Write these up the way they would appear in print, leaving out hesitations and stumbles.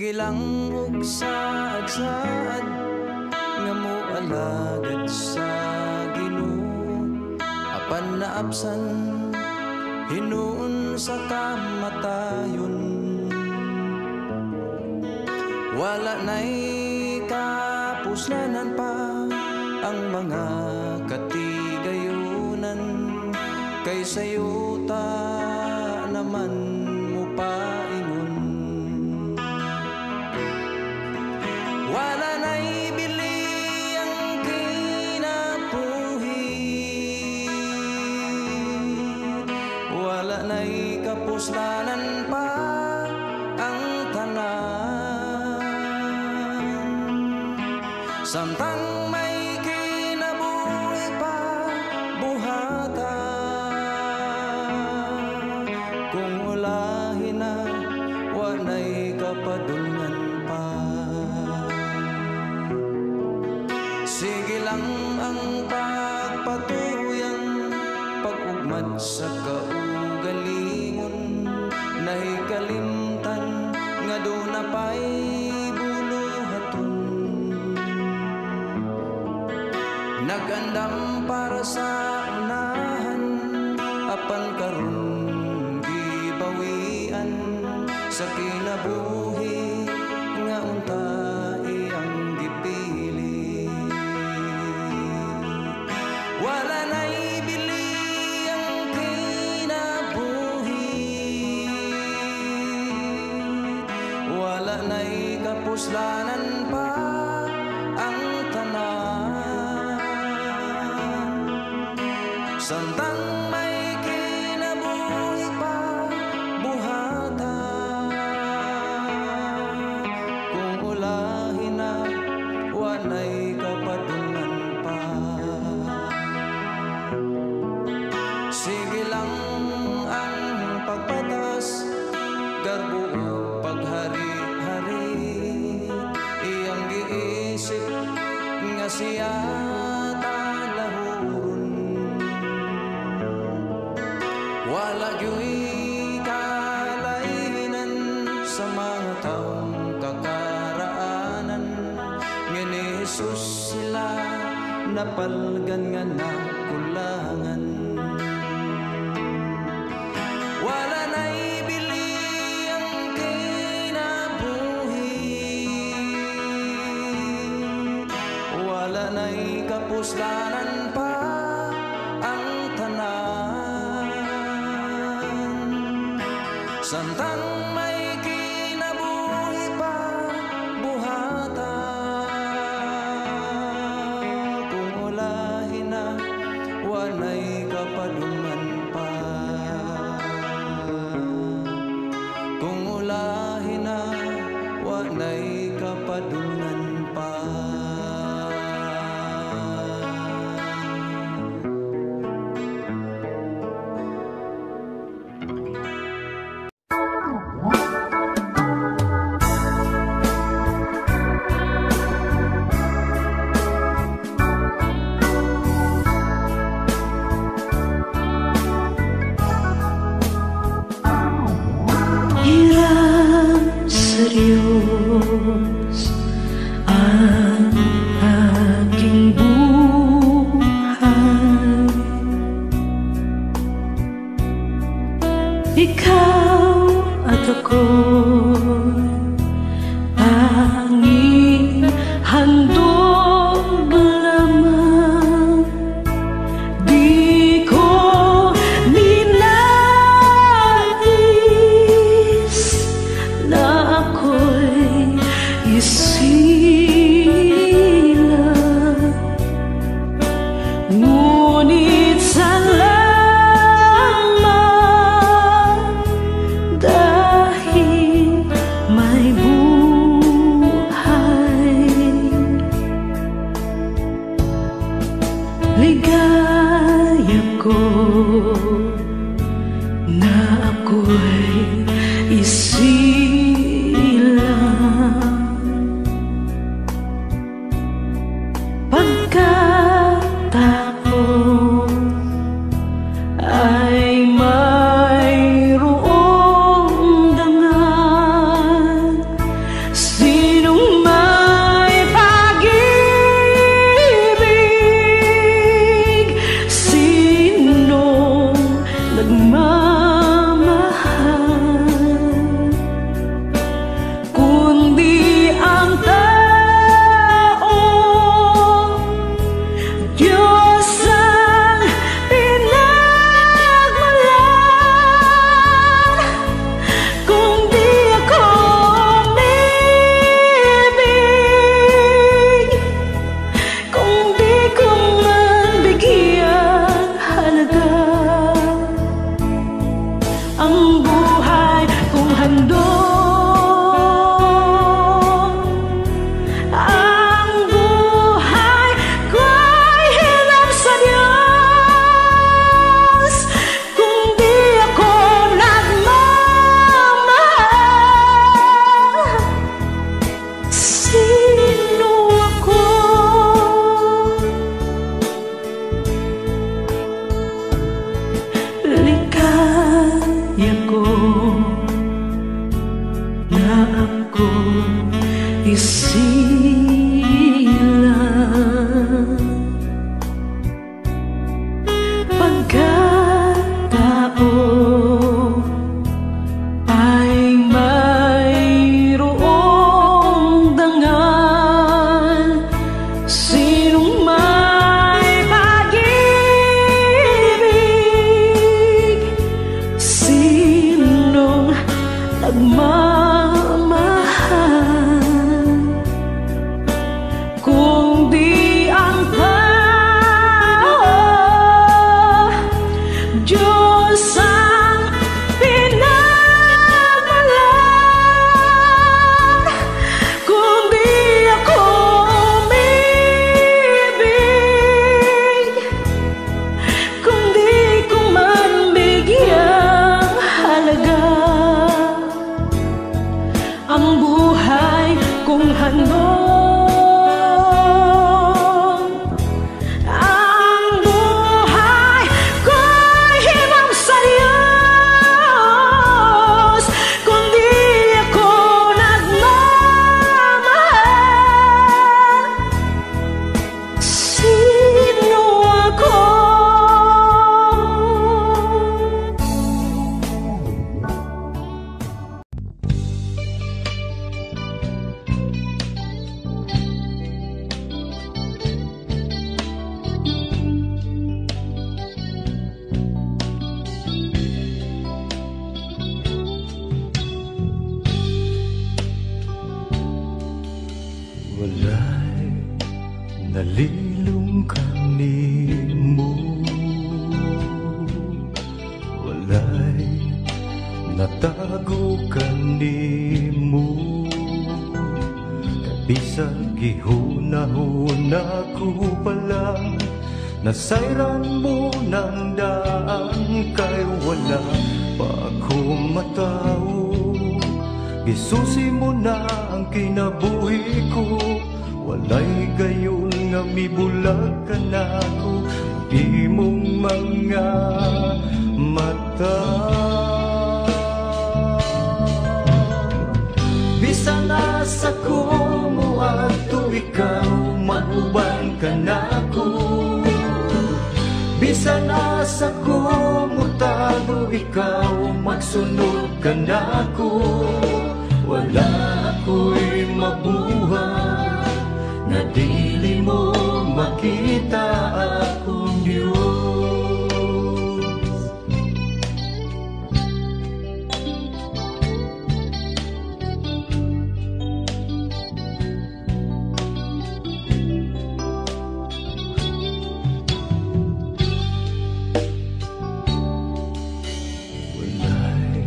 Sige lang og saad-saad nga mo alagad sa Ginoo, apan naapsan hinuon sa kamatayon. Wala na'y kapuslanan pa ang mga katigayunan, kay sayo ta naman mo paingon. Wala na'y bili ang kinabuhi, wala na'y kapuslanan pa ang tanan. Samtang may kinabuhi pa buhata, kung ulahin na wanay kapadungan pa. Sige lang ang pagpatuyang pag-ugmad sa kaugalingon, nahi kalimtan nga doon na pa'y buluhaton. Nagandam para sa unahan, apan karon gibawian sa kinabuhi nga unta iyang gipili. Wala na'y bili ang kinabuhi, wala na'y kapuslanan pa ang tanan. Samtang may kinabuhi pa buhata, kung ulahin na wanay kapadungan pa. Sige lang ang pagpatas, garbo o paghari-hari, iyang giisip nga siya talahuron. Wala gyu'y kalainan sa mga taong kakaraanan, nga ni Jesus sila napalgan nga nakulangan. Wala na'y bili ang kinabuhi, wala na'y kapuslanan pa ang tanan. Samtang may kinabuhi pa buhata, kung ulahin na wanay kapadungan pa. Kung ulahin na wanay kapadungan pa. Hirap serius ang aking buhay, ikaw at ako'y tanging handog lamang. Di ko ninais na ako'y isilang, ngunit salamat dahil may buhay. Ligaya ko na ako'y isilang, pagkatapos ay mayroong dangal Diyos ang pinagmalan. Kung di ako umibig, kung di ko man bigyang halaga ang buhay kong handog. Wala'y nalilung kanimo, wala'y natago kanimo. Kabisag gihunahuna ko pa lang, nasayran mo ng daan, kay wala pa ako matao. Gisusi mo na ang kinabuhi ko, walay gayon nga mibulag ka na ko. Di mong mga mata, bisan nasa ko mo ato ikaw, maguban ka na ko. Bisan nasa ko mo tago ikaw, magsunod ka na ko. Wala ako'y mabuhay na dili mo makita akong Diyos. Wala'y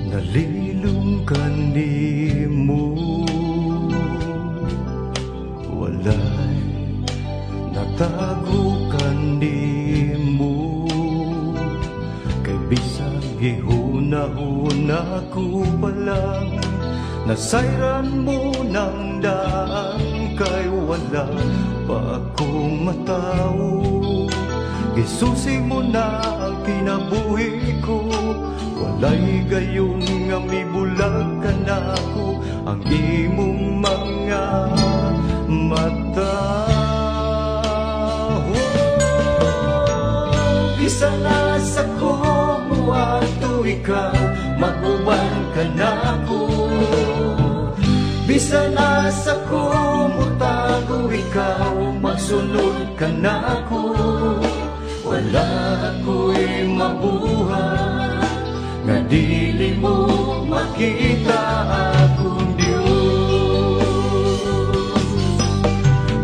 nalilung kanimo, wala'y natago kanimo. Kay bisag gihuna-huna ko pa lang, nasayran mo ng daan, kay wala pa akong matao. Gisusi mo na ang kinabuhi ko, walay gayon nga mibulag ka na ko. Ang imong mga mata, bisan nasa ko mo ato ikaw, maguban ka na ko. Bisan nasa ko mo tago ikaw, magsunod ka na ko. Wala ako'y mabuhay nga dili mo makita akong Diyos.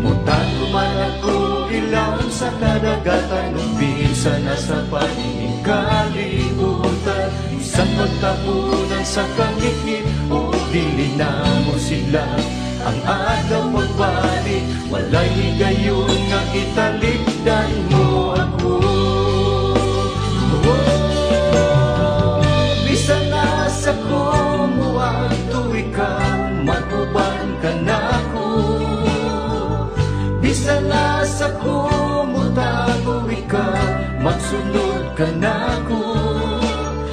Mutago man ako ilaw sa kadagatan, umpisa na sa paningin kalibutan. Isang pagtapunan sa kangit-ngit, o dili na mo sila. Ang adlaw magbalik, walay gayon nga italikdan mo ako. Bisan nasa ko mo ato ikaw, maguban ka na ko. Bisan nasa ko mo tago ikaw, magsunod ka na ko.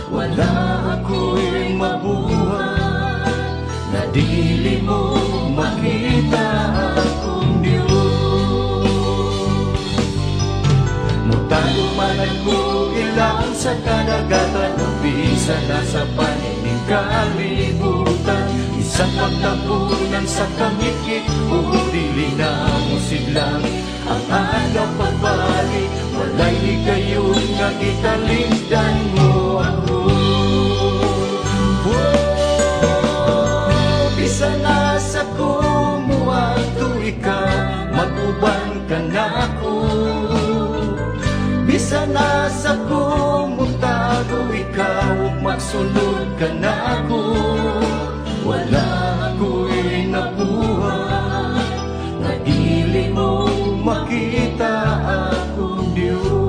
Wala ako'y mabuhay na dili mo makita akong Diyos. Mutago man ako ilang sa kadagatan, umpisa na sa paningin kalibutan. Isang pagtapunan sa kangit-ngit, o dili na mo siglang. Ang agaw pagbalik, walay higayon nga italikdan mo ako. Bisan nasa ko mo ato ikaw, maguban ka na ko. Bisan na sa kumutago ikaw, magsulod ka na ko. Wala ako'y nabuhay, na dili mo makita akong Diyos.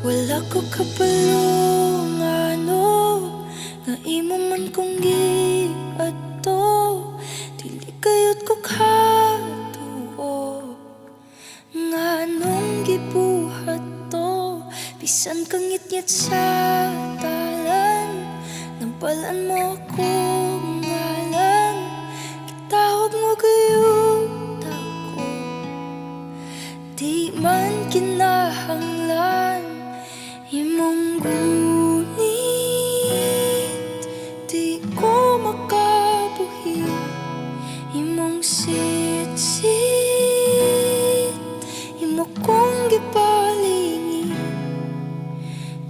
Wala ko kapalo nga no, nga imo man kong giadto, dili kayot ko katuo, nga nung gibuhat to, bisan kang ngit-ngit sa talan, nampalan mo akong ngalan, kitawag mo gayud ako, di man kinahanglan. Imong gunit, di ko makabuhi. Imong sit-sit, imo kong gipalingi.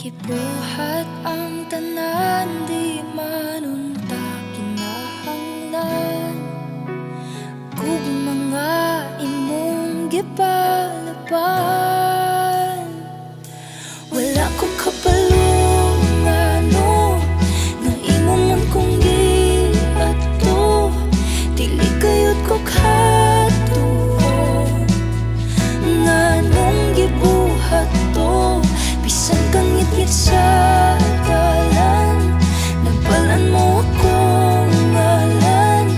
Gibuhat ang tanan, di manunta kinahanglan. Kung mga imong gipalaban, wala ko kapalo nga no, nga imo man kong giadto, dili kayot ko katuo, nga nung gibuhat to, bisan kang ngit-ngit sa talan, nampalan mo akong ngalan,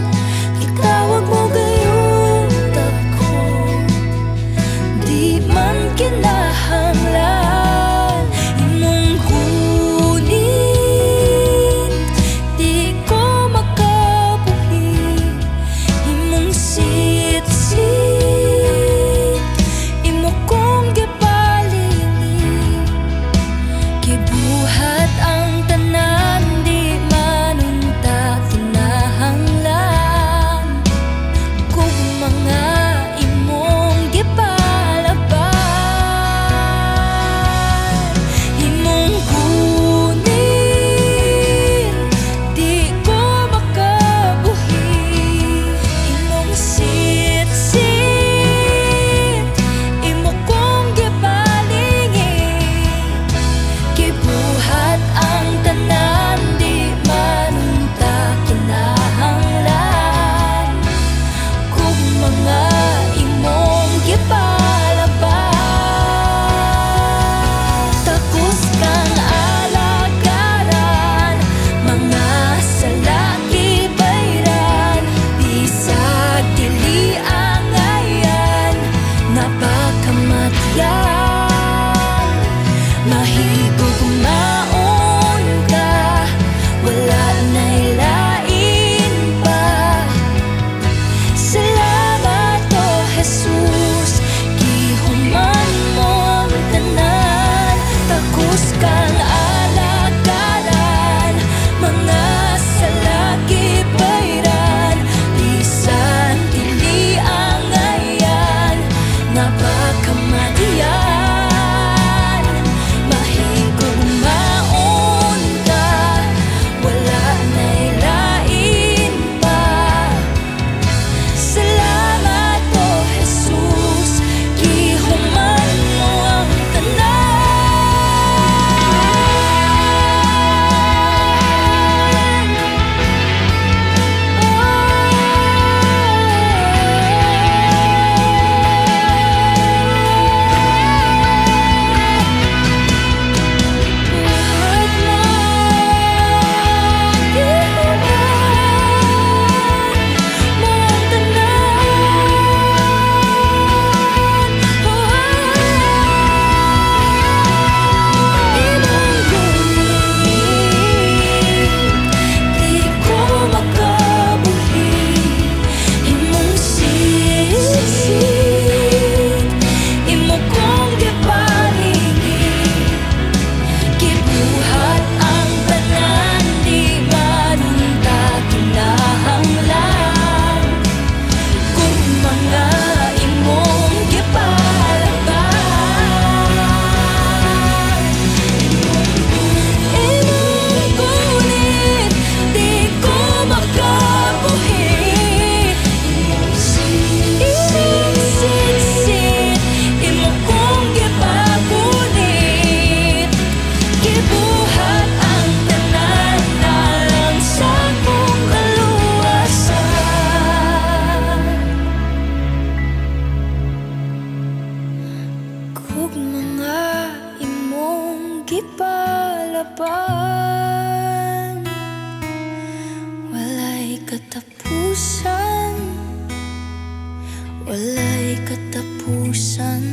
gitawag mo gayud ako, di man kinahanglan. ug mga imong gipalaban. Walay katapusan, walay katapusan.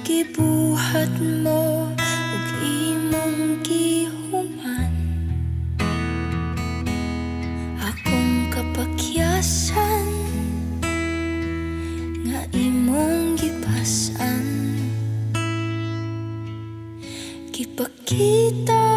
Gibuhat mo ug imong gihuman, akong kapakyasan nga imong gipasan. Gipakita